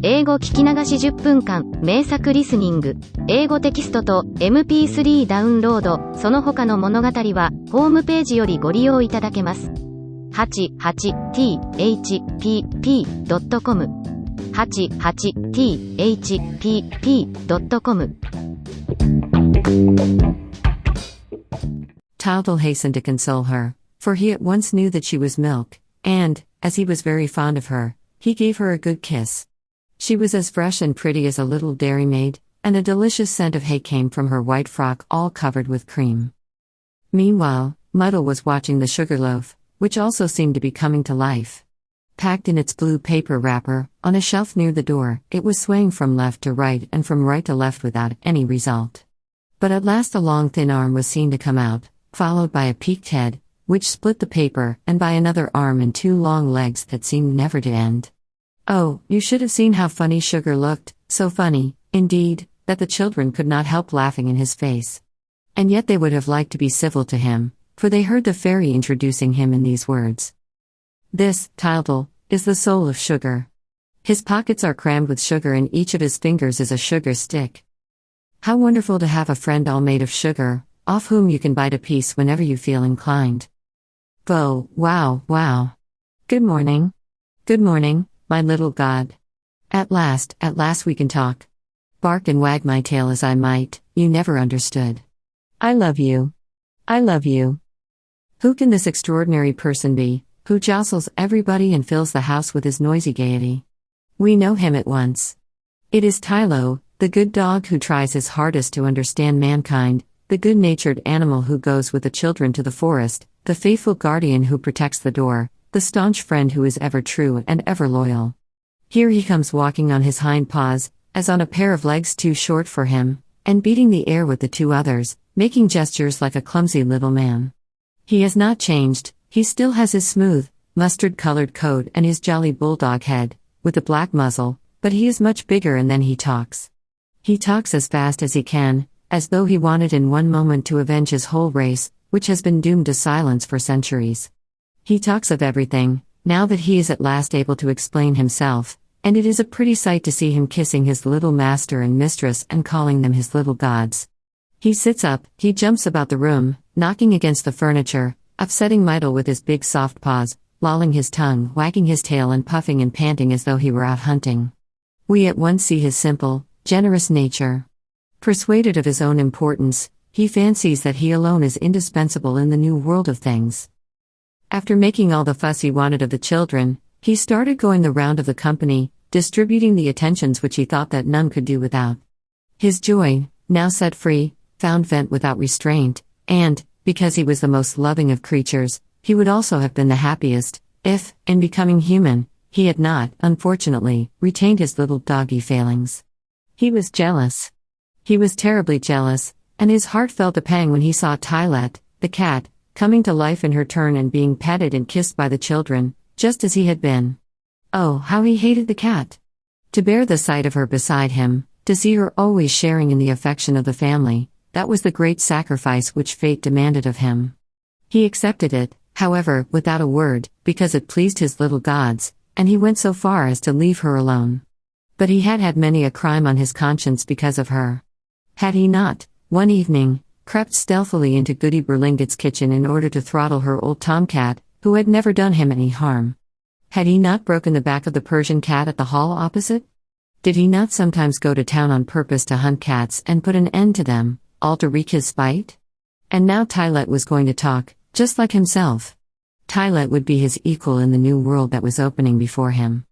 英語聞き流し10分間、名作リスニング、英語テキストと MP3 ダウンロード、その他の物語は、ホームページよりご利用いただけます。88thpp.com 88thpp.com Tildal hastened to console her, for he at once knew that she was milk, and, as he was very fond of her, he gave her a good kiss. She was as fresh and pretty as a little dairymaid, and a delicious scent of hay came from her white frock all covered with cream. Meanwhile, Muddle was watching the sugar loaf, which also seemed to be coming to life. Packed in its blue paper wrapper, on a shelf near the door, it was swaying from left to right and from right to left without any result. But at last a long thin arm was seen to come out, followed by a peaked head, which split the paper, and by another arm and two long legs that seemed never to end. Oh, you should have seen how funny Sugar looked, so funny, indeed, that the children could not help laughing in his face. And yet they would have liked to be civil to him, for they heard the fairy introducing him in these words. This, Tildal, is the soul of Sugar. His pockets are crammed with sugar and each of his fingers is a sugar stick. How wonderful to have a friend all made of sugar, off whom you can bite a piece whenever you feel inclined. Wow, wow. Good morning. Good morning, my little god. At last we can talk. Bark and wag my tail as I might, you never understood. I love you. I love you. Who can this extraordinary person be, who jostles everybody and fills the house with his noisy gaiety? We know him at once. It is Tylo, the good dog who tries his hardest to understand mankind, the good-natured animal who goes with the children to the forest, the faithful guardian who protects the door, the staunch friend who is ever true and ever loyal. Here he comes walking on his hind paws, as on a pair of legs too short for him, and beating the air with the two others, making gestures like a clumsy little man. He has not changed, he still has his smooth, mustard-colored coat and his jolly bulldog head, with a black muzzle, but he is much bigger and then he talks. He talks as fast as he can, as though he wanted in one moment to avenge his whole race, which has been doomed to silence for centuries. He talks of everything, now that he is at last able to explain himself, and it is a pretty sight to see him kissing his little master and mistress and calling them his little gods. He sits up, he jumps about the room, knocking against the furniture, upsetting Mydle with his big soft paws, lolling his tongue, wagging his tail and puffing and panting as though he were out hunting. We at once see his simple, generous nature. Persuaded of his own importance, he fancies that he alone is indispensable in the new world of things. After making all the fuss he wanted of the children, he started going the round of the company, distributing the attentions which he thought that none could do without. His joy, now set free, found vent without restraint, and, because he was the most loving of creatures, he would also have been the happiest, if, in becoming human, he had not, unfortunately, retained his little doggy failings. He was jealous. He was terribly jealous, and his heart felt a pang when he saw Tylette, the cat, coming to life in her turn and being petted and kissed by the children, just as he had been. Oh, how he hated the cat! To bear the sight of her beside him, to see her always sharing in the affection of the family, that was the great sacrifice which fate demanded of him. He accepted it, however, without a word, because it pleased his little gods, and he went so far as to leave her alone. But he had had many a crime on his conscience because of her. Had he not, one evening, crept stealthily into Goody Berlinget's kitchen in order to throttle her old tomcat, who had never done him any harm? Had he not broken the back of the Persian cat at the hall opposite? Did he not sometimes go to town on purpose to hunt cats and put an end to them, all to wreak his spite? And now Tylette was going to talk, just like himself. Tylette would be his equal in the new world that was opening before him.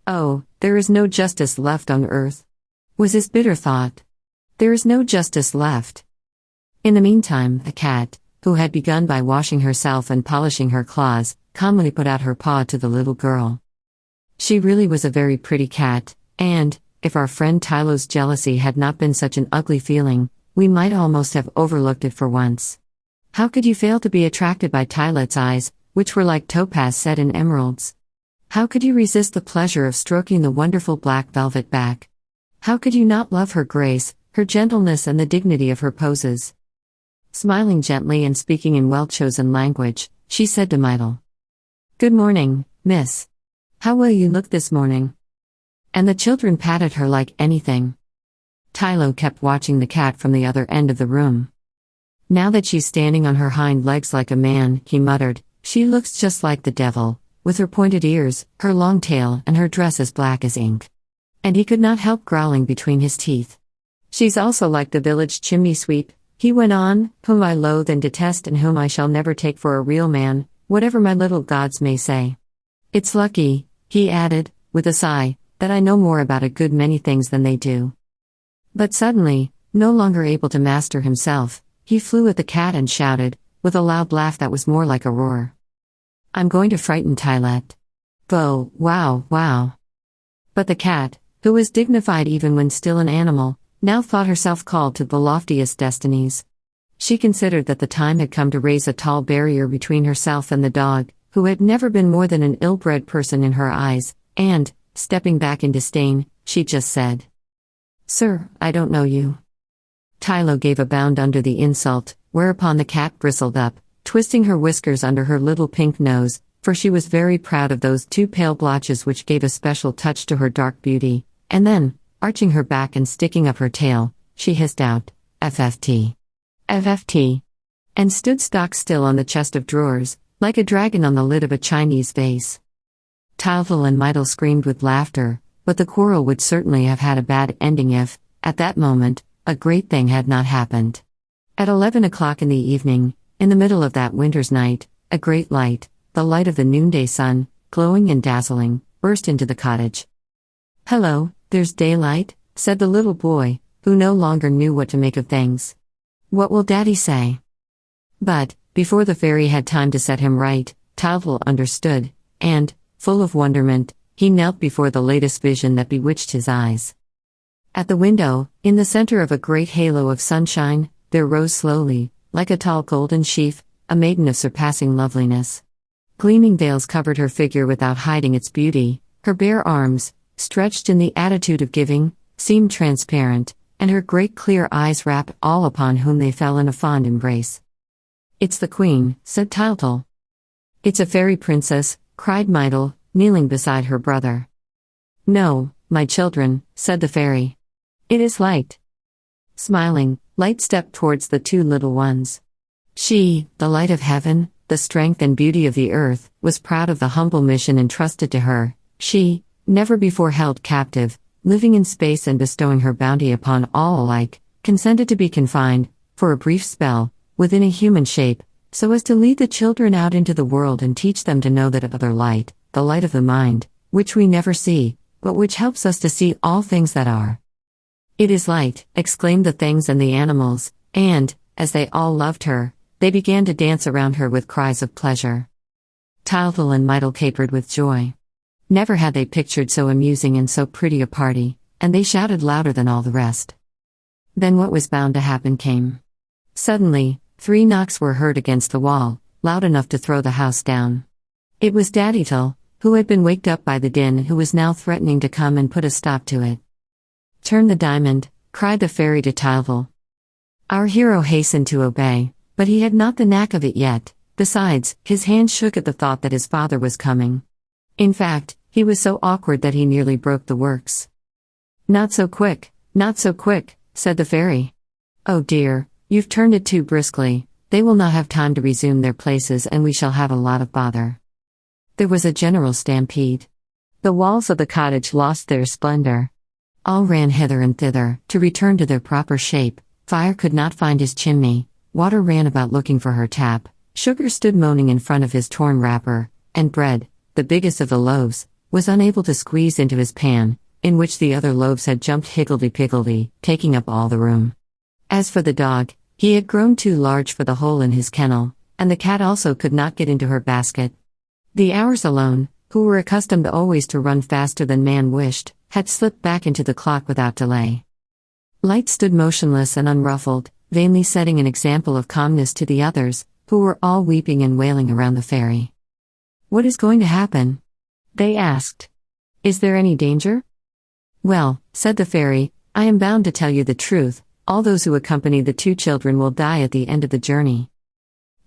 Oh, there is no justice left on earth, was his bitter thought. There is no justice left. In the meantime, the cat, who had begun by washing herself and polishing her claws, calmly put out her paw to the little girl. She really was a very pretty cat, and, if our friend Tylo's jealousy had not been such an ugly feeling, we might almost have overlooked it for once. How could you fail to be attracted by Tylette's eyes, which were like topaz set in emeralds? How could you resist the pleasure of stroking the wonderful black velvet back? How could you not love her grace, her gentleness and the dignity of her poses? Smiling gently and speaking in well-chosen language, she said to Mydle, "Good morning, miss. How well you look this morning." And the children patted her like anything. Tylo kept watching the cat from the other end of the room. Now that she's standing on her hind legs like a man, he muttered, she looks just like the devil, with her pointed ears, her long tail, and her dress as black as ink. And he could not help growling between his teeth. She's also like the village chimney sweep, he went on, whom I loathe and detest and whom I shall never take for a real man, whatever my little gods may say. It's lucky, he added, with a sigh, that I know more about a good many things than they do. But suddenly, no longer able to master himself, he flew at the cat and shouted, with a loud laugh that was more like a roar. I'm going to frighten Tylette. Bo, wow, wow. But the cat, who was dignified even when still an animal, now thought herself called to the loftiest destinies. She considered that the time had come to raise a tall barrier between herself and the dog, who had never been more than an ill-bred person in her eyes, and, stepping back in disdain, she just said, Sir, I don't know you. Tylo gave a bound under the insult, whereupon the cat bristled up, twisting her whiskers under her little pink nose, for she was very proud of those two pale blotches which gave a special touch to her dark beauty, and then, arching her back and sticking up her tail, she hissed out, FFT. FFT. And stood stock still on the chest of drawers, like a dragon on the lid of a Chinese vase. Tylethel and Meitel screamed with laughter, but the quarrel would certainly have had a bad ending if, at that moment, a great thing had not happened. At 11 o'clock in the evening, in the middle of that winter's night, a great light, the light of the noonday sun, glowing and dazzling, burst into the cottage. Hello, there's daylight, said the little boy, who no longer knew what to make of things. What will Daddy say? But, before the fairy had time to set him right, Tylethel understood, and, full of wonderment, he knelt before the latest vision that bewitched his eyes. At the window, in the center of a great halo of sunshine, there rose slowly, like a tall golden sheaf, a maiden of surpassing loveliness. Gleaming veils covered her figure without hiding its beauty, her bare arms, stretched in the attitude of giving, seemed transparent, and her great clear eyes wrapped all upon whom they fell in a fond embrace. It's the queen, said Tylethel. It's a fairy princess, cried Meitel, kneeling beside her brother. No, my children, said the fairy. It is Light. Smiling, Light stepped towards the two little ones. She, the light of heaven, the strength and beauty of the earth, was proud of the humble mission entrusted to her. She, never before held captive, living in space and bestowing her bounty upon all alike, consented to be confined, for a brief spell, within a human shape, so as to lead the children out into the world and teach them to know that other light, the light of the mind, which we never see, but which helps us to see all things that are. It is Light, exclaimed the things and the animals, and, as they all loved her, they began to dance around her with cries of pleasure. Tylethel and Meitel capered with joy. Never had they pictured so amusing and so pretty a party, and they shouted louder than all the rest. Then what was bound to happen came. Suddenly, 3 knocks were heard against the wall, loud enough to throw the house down. It was Daddytel, who had been waked up by the din, who was now threatening to come and put a stop to it. Turn the diamond, cried the fairy to Tylethel. Our hero hastened to obey, but he had not the knack of it yet. Besides, his hand shook at the thought that his father was coming. In fact, he was so awkward that he nearly broke the works. Not so quick, said the fairy. Oh dear, you've turned it too briskly, they will not have time to resume their places and we shall have a lot of bother. There was a general stampede. The walls of the cottage lost their splendor. All ran hither and thither, to return to their proper shape. Fire could not find his chimney, Water ran about looking for her tap, Sugar stood moaning in front of his torn wrapper, and Bread, the biggest of the loaves, was unable to squeeze into his pan, in which the other loaves had jumped higgledy-piggledy, taking up all the room. As for the dog, he had grown too large for the hole in his kennel, and the cat also could not get into her basket. The hours alone, who were accustomed always to run faster than man wished, had slipped back into the clock without delay. Light stood motionless and unruffled, vainly setting an example of calmness to the others, who were all weeping and wailing around the fairy. "What is going to happen?" they asked. "Is there any danger?" "Well," said the fairy, "I am bound to tell you the truth, all those who accompany the two children will die at the end of the journey."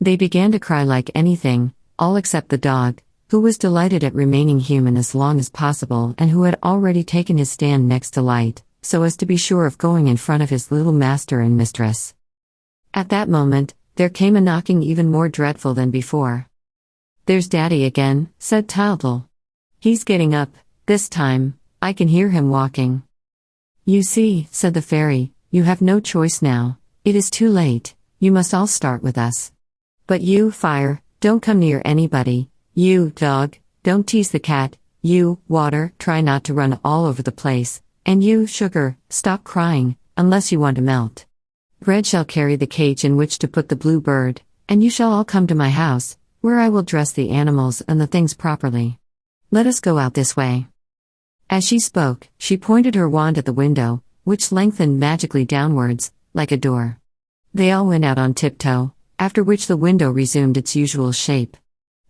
They began to cry like anything, all except the dog, who was delighted at remaining human as long as possible and who had already taken his stand next to Light, so as to be sure of going in front of his little master and mistress. At that moment, there came a knocking even more dreadful than before. "There's Daddy again," said Tildle. "He's getting up, this time, I can hear him walking." "You see," said the fairy, "you have no choice now, it is too late, you must all start with us. But you, Fire, don't come near anybody, you, Dog, don't tease the cat, you, Water, try not to run all over the place, and you, Sugar, stop crying, unless you want to melt. Red shall carry the cage in which to put the blue bird, and you shall all come to my house, where I will dress the animals and the things properly. Let us go out this way." As she spoke, she pointed her wand at the window, which lengthened magically downwards, like a door. They all went out on tiptoe, after which the window resumed its usual shape.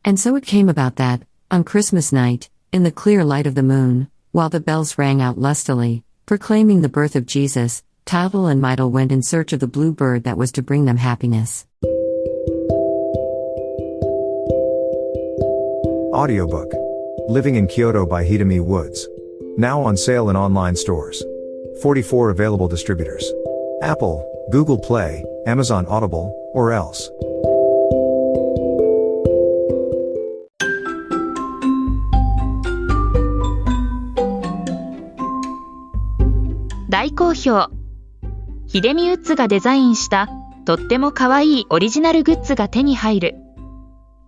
And so it came about that, on Christmas night, in the clear light of the moon, while the bells rang out lustily, proclaiming the birth of Jesus, Tildle and Mydle went in search of the blue bird that was to bring them happiness. Audiobook. Living in Kyoto by Hidemi Woods. Now on sale in online stores. 44 available distributors. Apple, Google Play, Amazon Audible, or else. 大好評。ヒデミウッズがデザインしたとっても可愛いオリジナルグッズが手に入る。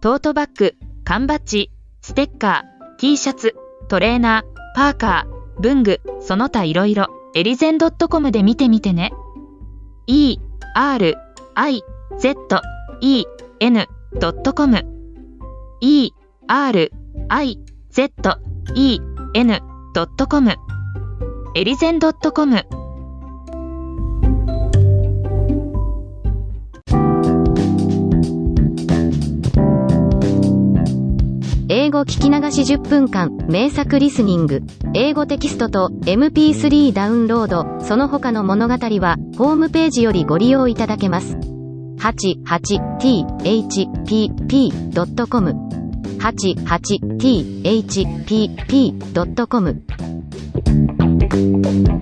トートバッグ、缶バッジ、ステッカー、T シャツ、トレーナー、パーカー、文具、その他いろいろ、エリゼン .com で見てみてね。erizen.com erizen.com エリゼン .com。 英語聞き流し10分間名作リスニング。英語テキストと MP3 ダウンロード、その他の物語はホームページよりご利用いただけます。88thpp.com 88thpp.com